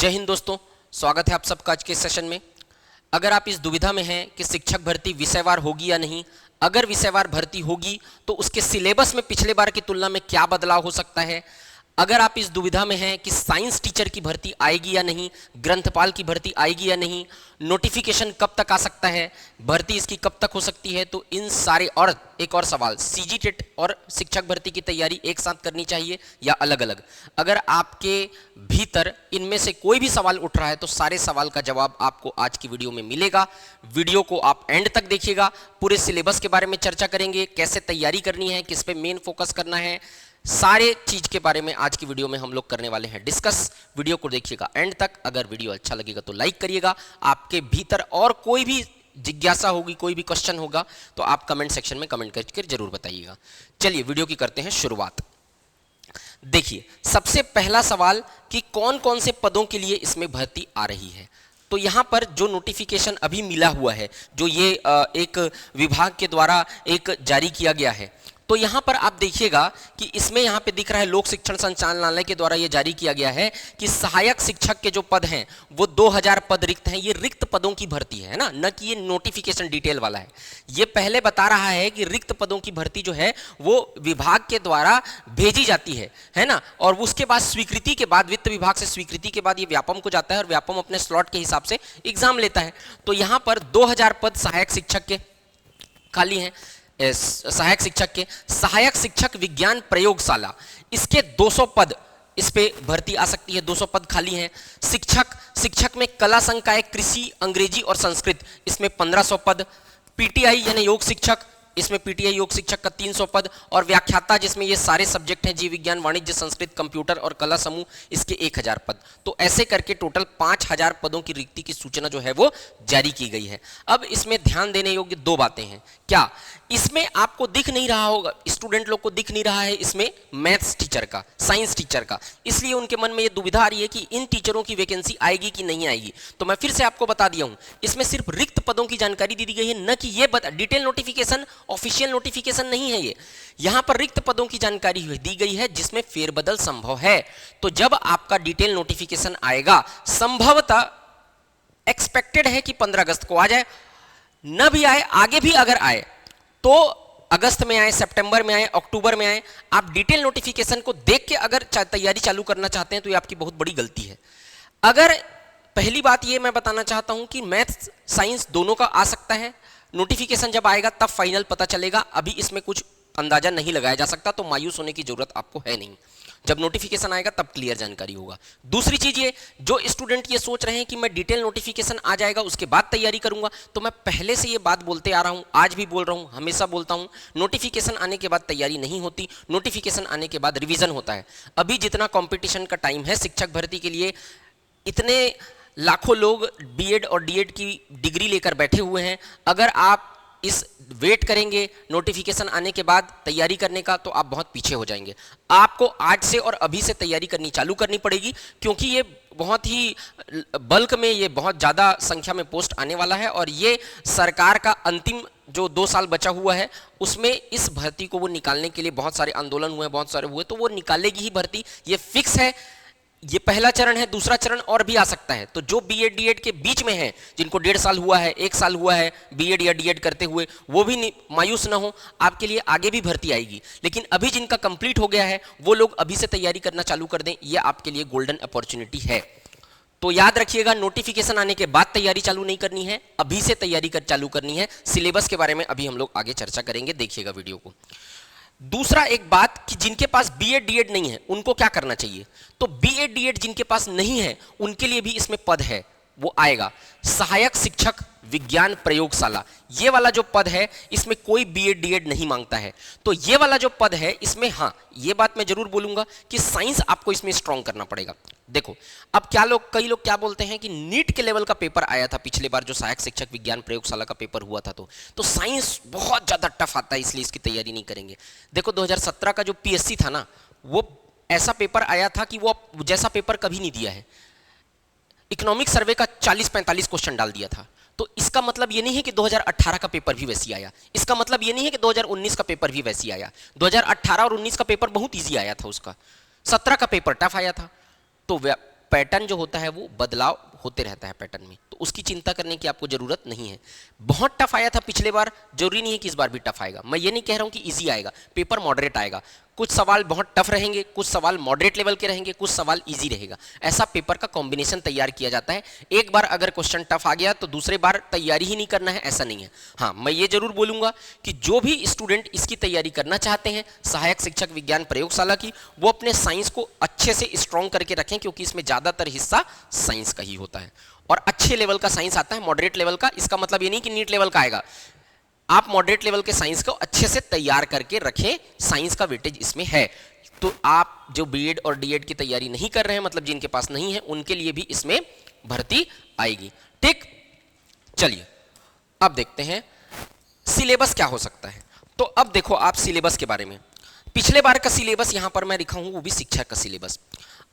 जय हिंद दोस्तों, स्वागत है आप सबका आज के सेशन में। अगर आप इस दुविधा में हैं कि शिक्षक भर्ती विषयवार होगी या नहीं, अगर विषयवार भर्ती होगी तो उसके सिलेबस में पिछले बार की तुलना में क्या बदलाव हो सकता है, अगर आप इस दुविधा में हैं कि साइंस टीचर की भर्ती आएगी या नहीं, ग्रंथपाल की भर्ती आएगी या नहीं, नोटिफिकेशन कब तक आ सकता है, भर्ती इसकी कब तक हो सकती है, तो इन सारे और एक और सवाल, सीजी टेट और शिक्षक भर्ती की तैयारी एक साथ करनी चाहिए या अलग अलग। अगर आपके भीतर इनमें से कोई भी सवाल उठ रहा है तो सारे सवाल का जवाब आपको आज की वीडियो में मिलेगा। वीडियो को आप एंड तक देखिएगा। पूरे सिलेबस के बारे में चर्चा करेंगे, कैसे तैयारी करनी है, किस पे मेन फोकस करना है, सारे चीज के बारे में आज की वीडियो में हम लोग करने वाले हैं डिस्कस। वीडियो को देखिएगा एंड तक। अगर वीडियो अच्छा लगेगा तो लाइक करिएगा। आपके भीतर और कोई भी जिज्ञासा होगी, कोई भी क्वेश्चन होगा तो आप कमेंट सेक्शन में कमेंट करके जरूर बताइएगा। चलिए वीडियो की करते हैं शुरुआत। देखिए, सबसे पहला सवाल कि कौन कौन से पदों के लिए इसमें भर्ती आ रही है। तो यहाँ पर जो नोटिफिकेशन अभी मिला हुआ है, जो ये एक विभाग के द्वारा एक जारी किया गया है, तो यहाँ पर आप देखिएगा कि इसमें यहाँ पे दिख रहा है लोक शिक्षण संचालनालय के द्वारा ये जारी किया गया है कि सहायक शिक्षक के जो पद हैं वो 2000 पद रिक्त हैं। ये रिक्त पदों की भर्ती है ना, न कि ये नोटिफिकेशन डिटेल वाला है। ये पहले बता रहा है कि रिक्त पदों की भर्ती जो है वो विभाग के द्वारा भेजी जाती है ना, और उसके बाद स्वीकृति के बाद, वित्त विभाग से स्वीकृति के बाद ये व्यापम को जाता है और व्यापम अपने स्लॉट के हिसाब से एग्जाम लेता है। तो यहाँ पर 2000 पद सहायक शिक्षक के खाली हैं। सहायक शिक्षक के, सहायक शिक्षक विज्ञान प्रयोगशाला, इसके 200 पद इस पे भर्ती आ सकती है, 200 पद खाली हैं। शिक्षक में कला संकाय, कृषि, अंग्रेजी और संस्कृत, इसमें 1500 पद। पीटीआई यानी योग शिक्षक, इसमें पीटीआई योग शिक्षक का 300 पद, और व्याख्याता जिसमें ये सारे सब्जेक्ट हैं, जीव विज्ञान, वाणिज्य, संस्कृत, कंप्यूटर और कला समूह, इसके 1000 पद। तो ऐसे करके टोटल 5000 पदों की रिक्ति की सूचना जो है वो जारी की गई है। अब इसमें ध्यान देने योग्य दो बातें हैं। क्या इसमें आपको दिख नहीं रहा होगा, स्टूडेंट लोग को दिख नहीं रहा है इसमें मैथ्स टीचर का, साइंस टीचर का, इसलिए उनके मन में ये दुविधा आ रही है कि इन टीचरों की वैकेंसी आएगी कि नहीं आएगी। तो मैं फिर से आपको बता दिया हूं, इसमें सिर्फ रिक्त पदों की जानकारी दी गई है, न कि ये डिटेल नोटिफिकेशन, ऑफिशियल नोटिफिकेशन नहीं है ये। यहां पर रिक्त पदों की जानकारी दी गई है जिसमें फेरबदल संभव है। तो जब आपका डिटेल नोटिफिकेशन आएगा, संभवतः एक्सपेक्टेड है कि 15 अगस्त को आ जाए, न भी आए, आगे भी अगर आए तो अगस्त में आए, सितंबर में आए, अक्टूबर में आए। आप डिटेल नोटिफिकेशन को देख के अगर तैयारी चालू करना चाहते हैं तो ये आपकी बहुत बड़ी गलती है। अगर पहली बात ये मैं बताना चाहता हूं कि मैथ्स साइंस दोनों का आ सकता है। नोटिफिकेशन जब आएगा तब फाइनल पता चलेगा, अभी इसमें कुछ अंदाजा नहीं लगाया जा सकता, तो मायूस होने की जरूरत आपको है नहीं। जब नोटिफिकेशन आएगा तब क्लियर जानकारी होगा। दूसरी चीज ये, जो स्टूडेंट ये सोच रहे हैं कि मैं डिटेल नोटिफिकेशन आ जाएगा उसके बाद तैयारी करूंगा, तो मैं पहले से ये बात बोलते आ रहा हूं, आज भी बोल रहा हूं, हमेशा बोलता हूं, नोटिफिकेशन आने के बाद तैयारी नहीं होती, नोटिफिकेशन आने के बाद रिवीजन होता है। अभी जितना कॉम्पिटिशन का टाइम है शिक्षक भर्ती के लिए, इतने लाखों लोग बीएड और डीएड की डिग्री लेकर बैठे हुए हैं। अगर आप इस वेट करेंगे नोटिफिकेशन आने के बाद तैयारी करने का, तो आप बहुत पीछे हो जाएंगे। आपको आज से और अभी से तैयारी करनी चालू करनी पड़ेगी, क्योंकि ये बहुत ही बल्क में, ये बहुत ज़्यादा संख्या में पोस्ट आने वाला है, और ये सरकार का अंतिम जो 2 साल बचा हुआ है उसमें इस भर्ती को वो निकालने के लिए बहुत सारे आंदोलन हुए, बहुत सारे हुए, तो वो निकालेगी ही भर्ती, ये फिक्स है। ये पहला चरण है, दूसरा चरण और भी आ सकता है। तो जो बीएड डीएड के बीच में है, जिनको 1.5 साल हुआ है, 1 साल हुआ है बीएड या डीएड करते हुए, वो भी मायूस ना हो, आपके लिए आगे भी भर्ती आएगी। लेकिन अभी जिनका कंप्लीट हो गया है वो लोग अभी से तैयारी करना चालू कर दें, ये आपके लिए गोल्डन अपॉर्चुनिटी है। तो याद रखिएगा, नोटिफिकेशन आने के बाद तैयारी चालू नहीं करनी है, अभी से तैयारी चालू करनी है। सिलेबस के बारे में अभी हम लोग आगे चर्चा करेंगे, देखिएगा वीडियो को। दूसरा एक बात कि जिनके पास बीएड डीएड नहीं है उनको क्या करना चाहिए। तो बीएड डीएड जिनके पास नहीं है उनके लिए भी इसमें पद है, वो आएगा। सहायक शिक्षक विज्ञान प्रयोगशाला, ये वाला जो पद है इसमें कोई बीएड डीएड नहीं मांगता है। तो ये वाला जो पद है इसमें, हाँ ये बात मैं जरूर बोलूंगा कि साइंस आपको इसमें स्ट्रॉन्ग करना पड़ेगा। देखो, अब कई लोग क्या बोलते हैं कि नीट के लेवल का पेपर आया था पिछले बार, जो सहायक शिक्षक विज्ञान प्रयोगशाला का पेपर हुआ था, तो साइंस बहुत ज्यादा टफ आता है, इसलिए इसकी तैयारी नहीं करेंगे। देखो 2017 का जो पीएससी था ना, वो ऐसा पेपर आया था कि वो जैसा पेपर कभी नहीं दिया है। इकोनॉमिक सर्वे का 40-45 क्वेश्चन डाल दिया था। तो इसका मतलब ये नहीं है कि 2018 का पेपर भी वैसी आया, इसका मतलब ये नहीं है कि 2019 का पेपर भी वैसी आया। 2018 और 19 का पेपर बहुत इजी आया था, उसका 17 का पेपर टफ आया था। तो पैटर्न जो होता है वो बदलाव होते रहता है पैटर्न में, तो उसकी चिंता करने की आपको जरूरत नहीं है। बहुत टफ आया था पिछले बार, जरूरी नहीं है कि इस बार भी टफ आएगा। मैं ये नहीं कह रहा हूं कि इजी आएगा, पेपर मॉडरेट आएगा, कुछ सवाल बहुत टफ रहेंगे, कुछ सवाल मॉडरेट लेवल के रहेंगे, कुछ सवाल इजी रहेगा। ऐसा पेपर का कॉम्बिनेशन तैयार किया जाता है। एक बार अगर क्वेश्चन टफ आ गया तो दूसरे बार तैयारी ही नहीं करना है, ऐसा नहीं है। हाँ, मैं ये जरूर बोलूंगा कि जो भी स्टूडेंट इसकी तैयारी करना चाहते हैं सहायक शिक्षक विज्ञान प्रयोगशाला की, वो अपने साइंस को अच्छे से स्ट्रॉन्ग करके रखें, क्योंकि इसमें ज्यादातर हिस्सा साइंस का ही होता है और अच्छे लेवल का साइंस आता है, मॉडरेट लेवल का। इसका मतलब ये नहीं कि नीट लेवल का आएगा। आप मॉडरेट लेवल के साइंस को अच्छे से तैयार करके रखें, साइंस का वेटेज इसमें है। तो आप जो बीएड और डीएड की तैयारी नहीं कर रहे हैं, मतलब जिनके पास नहीं है, उनके लिए भी इसमें भर्ती आएगी। ठीक, चलिए अब देखते हैं सिलेबस क्या हो सकता है। तो अब देखो आप सिलेबस के बारे में, पिछले बार का सिलेबस यहां पर मैं लिखा हूं, वो भी शिक्षक का सिलेबस।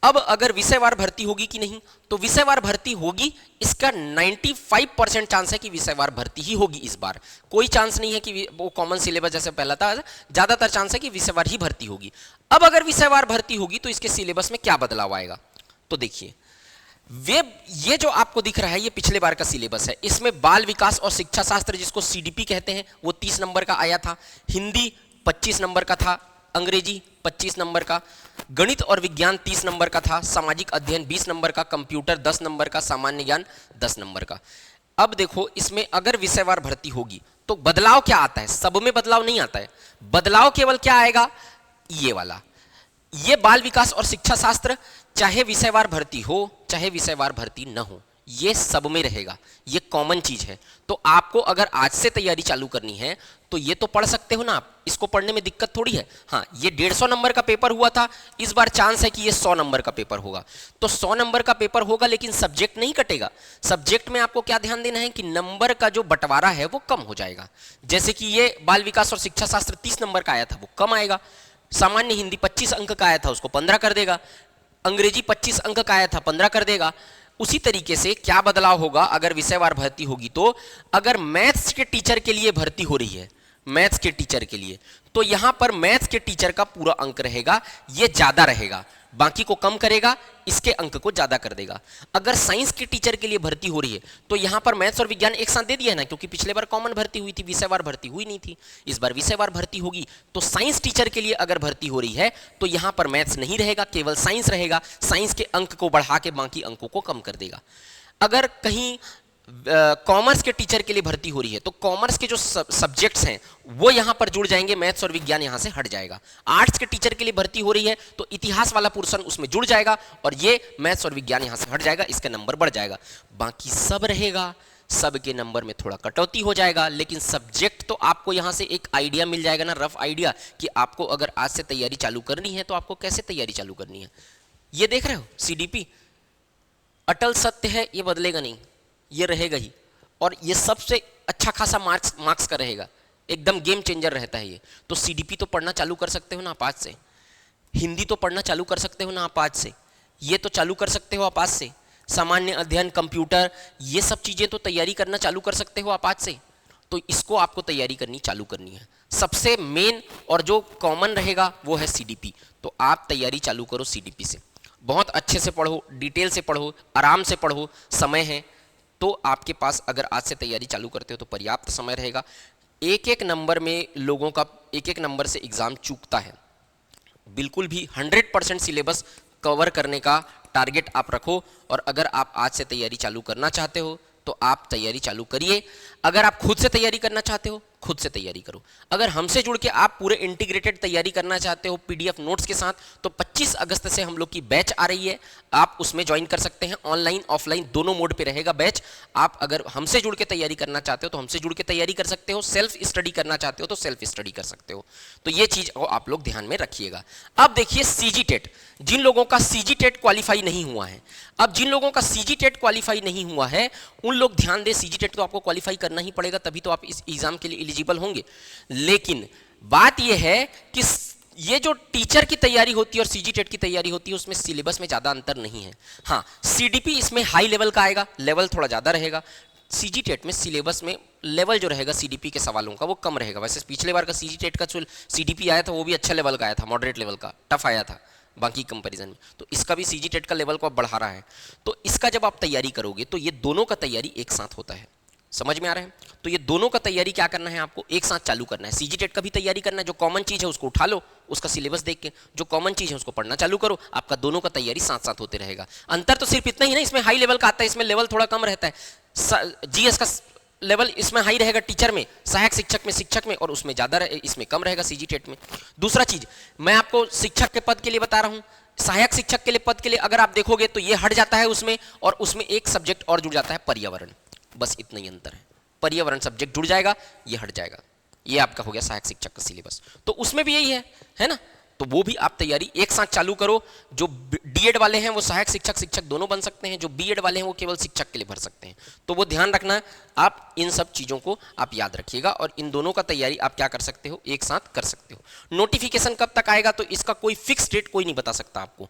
अब अगर विषयवार भर्ती होगी कि नहीं, तो विषयवार भर्ती होगी, इसका 95% चांस है कि विषयवार भर्ती ही होगी इस बार। कोई चांस नहीं है कि वो कॉमन सिलेबस जैसे पहला था, ज्यादातर चांस है कि विषयवार ही भर्ती होगी। अब अगर विषयवार भर्ती होगी तो इसके सिलेबस में क्या बदलाव आएगा, तो देखिए ये जो आपको दिख रहा है ये पिछले बार का सिलेबस है। इसमें बाल विकास और शिक्षा शास्त्र, जिसको सीडीपी कहते हैं, वो 30 नंबर का आया था, हिंदी 25 नंबर का था, अंग्रेजी 25 नंबर का, गणित और विज्ञान 30 नंबर का था, सामाजिक अध्ययन 20 नंबर का, कंप्यूटर 10 नंबर का, सामान्य ज्ञान 10 नंबर का। अब देखो इसमें अगर विषयवार भर्ती होगी तो बदलाव क्या आता है, सब में बदलाव नहीं आता है, बदलाव केवल क्या आएगा, ये वाला, ये बाल विकास और शिक्षा शास्त्र चाहे विषयवार भर्ती हो चाहे विषयवार भर्ती न हो, ये सब में रहेगा, ये कॉमन चीज है। तो आपको अगर आज से तैयारी चालू करनी है तो ये तो पढ़ सकते हो ना आप, इसको पढ़ने में दिक्कत थोड़ी है। हाँ, ये 150 नंबर का पेपर हुआ था, इस बार चांस है कि ये 100 नंबर का पेपर होगा। तो 100 नंबर का पेपर होगा लेकिन सब्जेक्ट नहीं कटेगा। सब्जेक्ट में आपको क्या ध्यान देना है कि नंबर का जो बंटवारा है वो कम हो जाएगा। जैसे कि ये बाल विकास और शिक्षा शास्त्र 30 नंबर का आया था, वो कम आएगा। सामान्य हिंदी 25 अंक का आया था, उसको 15 कर देगा। अंग्रेजी 25 अंक का आया था, 15 कर देगा। उसी तरीके से क्या बदलाव होगा अगर विषयवार भर्ती होगी, तो अगर मैथ्स के टीचर के लिए भर्ती हो रही है, मैथ्स के टीचर के लिए, तो यहां पर मैथ्स के टीचर का पूरा अंक रहेगा, ये ज्यादा रहेगा, बाकी को कम करेगा, इसके अंक को ज्यादा कर देगा। अगर साइंस के टीचर के लिए भर्ती हो रही है तो यहां पर मैथ्स और विज्ञान एक साथ दे दिया है ना, क्योंकि पिछले बार कॉमन भर्ती हुई थी, विषयवार भर्ती हुई नहीं थी। इस बार विषयवार भर्ती होगी तो साइंस टीचर के लिए अगर भर्ती हो रही है तो यहां पर मैथ्स नहीं रहेगा, केवल साइंस रहेगा, साइंस के अंक को बढ़ा के बाकी अंकों को कम कर देगा। अगर कहीं कॉमर्स के टीचर के लिए भर्ती हो रही है तो कॉमर्स के जो सब्जेक्ट्स हैं वो यहां पर जुड़ जाएंगे, मैथ्स और विज्ञान यहां से हट जाएगा। आर्ट्स के टीचर के लिए भर्ती हो रही है तो इतिहास वाला पोर्शन उसमें जुड़ जाएगा और ये मैथ्स और विज्ञान यहां से हट जाएगा, इसका नंबर बढ़ जाएगा। बाकी सब रहेगा, सब के नंबर में थोड़ा कटौती हो जाएगा, लेकिन सब्जेक्ट तो आपको यहां से एक आइडिया मिल जाएगा ना, रफ आइडिया, कि आपको अगर आज से तैयारी चालू करनी है तो आपको कैसे तैयारी चालू करनी है। ये देख रहे हो सीडीपी अटल सत्य है, ये बदलेगा नहीं, ये रहेगा ही, और ये सबसे अच्छा खासा मार्क्स का रहेगा, एकदम गेम चेंजर रहता है ये। तो सीडीपी तो पढ़ना चालू कर सकते हो ना आप आज से, हिंदी तो पढ़ना चालू कर सकते हो ना आप आज से, ये तो चालू कर सकते हो आप आज से, सामान्य अध्ययन, कंप्यूटर, ये सब चीजें तो तैयारी करना चालू कर सकते हो आप आज से। तो इसको आपको तैयारी करनी चालू करनी है। सबसे मेन और जो कॉमन रहेगा वो है सीडीपी, तो आप तैयारी चालू करो सीडीपी से, बहुत अच्छे से पढ़ो, डिटेल से पढ़ो, आराम से पढ़ो, समय है तो आपके पास अगर आज से तैयारी चालू करते हो तो पर्याप्त समय रहेगा। एक एक नंबर में लोगों का एक एक नंबर से एग्जाम चूकता है, बिल्कुल भी 100% सिलेबस कवर करने का टारगेट आप रखो, और अगर आप आज से तैयारी चालू करना चाहते हो तो आप तैयारी चालू करिए। अगर आप खुद से तैयारी करना चाहते हो खुद से तैयारी करो। अगर हमसे जुड़ के आप पूरे इंटीग्रेटेड तैयारी करना चाहते हो पीडीएफ नोट्स के साथ, तो 25 अगस्त से हम लोग की बैच आ रही है, आप उसमें ज्वाइन कर सकते हैं। ऑनलाइन ऑफलाइन दोनों मोड पे रहेगा बैच। आप अगर हमसे जुड़ के तैयारी करना चाहते हो तो हमसे जुड़ के तैयारी कर सकते हो, सेल्फ स्टडी करना चाहते हो तो सेल्फ स्टडी कर सकते हो। तो ये चीज आप लोग ध्यान में रखिएगा। अब देखिए सीजी टेट, जिन लोगों का सीजी टेट क्वालिफाई नहीं हुआ है, अब जिन लोगों का सीजी टेट क्वालिफाई नहीं हुआ है उन लोग ध्यान दें, सीजी टेट तो आपको क्वालिफाई करना ही पड़ेगा, तभी तो आप इस एग्जाम के लिए एलिजिबल होंगे। लेकिन बात यह है कि ये जो टीचर की तैयारी होती है और सीजी टेट की तैयारी होती है उसमें सिलेबस में ज्यादा अंतर नहीं है। हाँ, सीडीपी इसमें हाई लेवल का आएगा, लेवल थोड़ा ज्यादा रहेगा। सीजी टेट में सिलेबस में लेवल जो रहेगा सीडीपी के सवालों का वो कम रहेगा। वैसे पिछले बार का सीजी टेट का जो सीडीपी आया था वो भी अच्छा लेवल का आया था, मॉडरेट लेवल का, टफ आया था, बाकी कंपैरिजन में। तो इसका भी सीजी टेट का लेवल को आप बढ़ा रहा है। तो इसका जब आप तैयारी करोगे तो ये दोनों का तैयारी एक साथ होता है। समझ में आ रहा है? तो ये दोनों का तैयारी क्या करना है, आपको एक साथ चालू करना है। सीजी टेट का भी तैयारी करना है, जो कॉमन चीज है उसको उठा लो, उसका सिलेबस देख के जो कॉमन चीज है उसको पढ़ना चालू करो, आपका दोनों का तैयारी साथ साथ होते रहेगा। अंतर तो सिर्फ इतना ही ना, इसमें हाई लेवल का आता है, इसमें लेवल थोड़ा कम रहता है। जीएस का लेवल इसमें हाई रहेगा टीचर में, सहायक शिक्षक में, और उसमें ज्यादा इसमें कम रहेगा सीजी टेट में। दूसरा चीज मैं आपको शिक्षक के पद के लिए बता रहा हूं, सहायक शिक्षक के लिए पद के लिए अगर आप देखोगे तो ये हट जाता है उसमें, और उसमें एक सब्जेक्ट और जुड़ जाता है, पर्यावरण। बस इतना ही अंतर है, पर्यावरण सब्जेक्ट जुड़ जाएगा, ये हट जाएगा। ये आपका हो गया सहायक शिक्षक का सिलेबस। तो उसमें भी यही है ना? तो वो भी आप तैयारी एक साथ चालू करो। जो डीएड वाले हैं वो सहायक शिक्षक दोनों बन सकते हैं, जो बीएड वाले हैं वो केवल शिक्षक के लिए भर सकते हैं। तो वो ध्यान रखना, आप इन सब चीज़ों को आप याद रखिएगा, और इन दोनों का तैयारी आप क्या कर सकते हो, एक साथ कर सकते हो। नोटिफिकेशन कब तक आएगा तो इसका कोई फिक्स डेट कोई नहीं बता सकता आपको।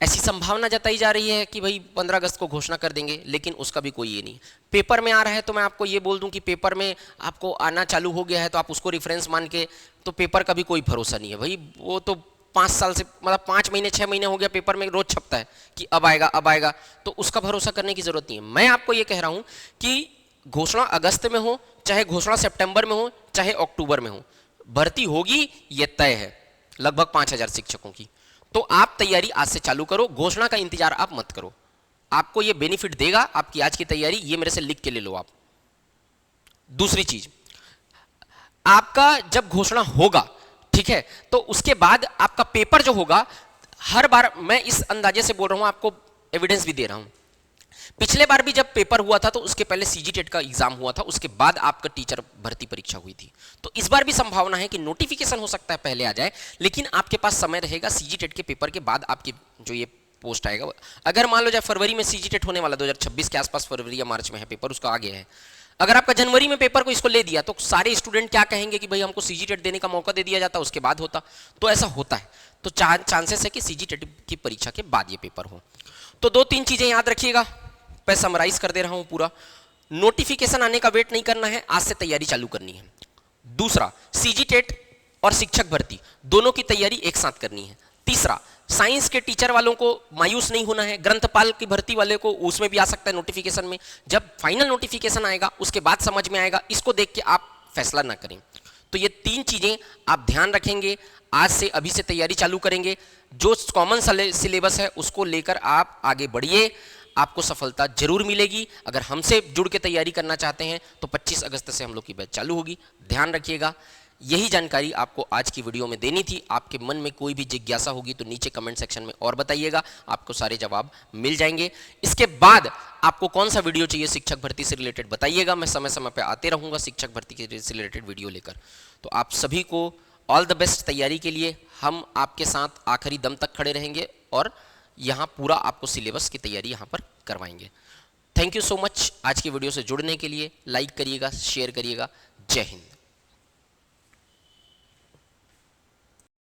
ऐसी संभावना जताई जा रही है कि भाई 15 अगस्त को घोषणा कर देंगे, लेकिन उसका भी कोई ये नहीं। पेपर में आ रहा है तो मैं आपको ये बोल दूं कि पेपर में आपको आना चालू हो गया है तो आप उसको रेफरेंस मान के, तो पेपर का भी कोई भरोसा नहीं है भाई। वो तो 5 साल से, मतलब 5 महीने 6 महीने हो गया पेपर में रोज छपता है कि अब आएगा, तो उसका भरोसा करने की जरूरत नहीं है। मैं आपको ये कह रहा हूं कि घोषणा अगस्त में हो, चाहे घोषणा सितंबर में हो, चाहे अक्टूबर में हो, भर्ती होगी, ये तय है, लगभग 5000 शिक्षकों की। तो आप तैयारी आज से चालू करो, घोषणा का इंतजार आप मत करो। आपको ये बेनिफिट देगा आपकी आज की तैयारी, ये मेरे से लिख के ले लो आप। दूसरी चीज, आपका जब घोषणा होगा, ठीक है, तो उसके बाद आपका पेपर जो होगा, हर बार मैं इस अंदाजे से बोल रहा हूं, आपको एविडेंस भी दे रहा हूं। पिछले बार भी जब पेपर हुआ था तो उसके पहले सीजी टेट का एग्जाम हुआ था, उसके बाद आपका टीचर भर्ती परीक्षा हुई थी। तो इस बार भी संभावना है कि नोटिफिकेशन हो सकता है पहले आ जाए, लेकिन आपके पास समय रहेगा सीजी टेट के पेपर के बाद आपकी जो ये पोस्ट आएगा। अगर मान लो जाए फरवरी में सीजी टेट होने वाला 2026 के आसपास, फरवरी या मार्च में है पेपर, उसका आगे है। अगर आपका जनवरी में पेपर को इसको ले दिया तो सारे स्टूडेंट क्या कहेंगे कि भाई हमको सीजी टेट देने का मौका दे दिया जाता, उसके बाद होता। तो ऐसा होता है, तो चांसेस है कि सीजी टेट की परीक्षा के बाद ये पेपर हो। तो 2-3 चीजें याद रखिएगा, मैं समराइज कर दे रहा हूं पूरा। नोटिफिकेशन आने का वेट नहीं करना है, आज से तैयारी चालू करनी है। दूसरा, सीजी टेट और शिक्षक भर्ती दोनों की तैयारी एक साथ करनी है। तीसरा, साइंस के टीचर वालों को मायूस नहीं होना है, ग्रंथपाल की भर्ती वाले को उसमें भी आ सकता है नोटिफिकेशन में। जब फाइनल नोटिफिकेशन आएगा उसके बाद समझ में आएगा, इसको देख के आप फैसला ना करें। तो ये 3 चीजें आप ध्यान रखेंगे, आज से अभी से तैयारी चालू करेंगे। जो कॉमन सिलेबस है उसको लेकर आप आगे बढ़िए, आपको सफलता जरूर मिलेगी। अगर हमसे जुड़ के तैयारी करना चाहते हैं तो 25 अगस्त से हम लोग की बैच चालू होगी, ध्यान रखिएगा। यही जानकारी आपको आज की वीडियो में देनी थी। आपके मन में कोई भी जिज्ञासा होगी तो नीचे कमेंट सेक्शन में और बताइएगा, आपको सारे जवाब मिल जाएंगे। इसके बाद आपको कौन सा वीडियो चाहिए शिक्षक भर्ती से रिलेटेड बताइएगा, मैं समय समय पर आते रहूँगा शिक्षक भर्ती से रिलेटेड वीडियो लेकर। तो आप सभी को ऑल द बेस्ट तैयारी के लिए। हम आपके साथ आखिरी दम तक खड़े रहेंगे और यहाँ पूरा आपको सिलेबस की तैयारी यहाँ पर करवाएंगे। थैंक यू सो मच आज की वीडियो से जुड़ने के लिए। लाइक करिएगा, शेयर करिएगा। जय हिंद।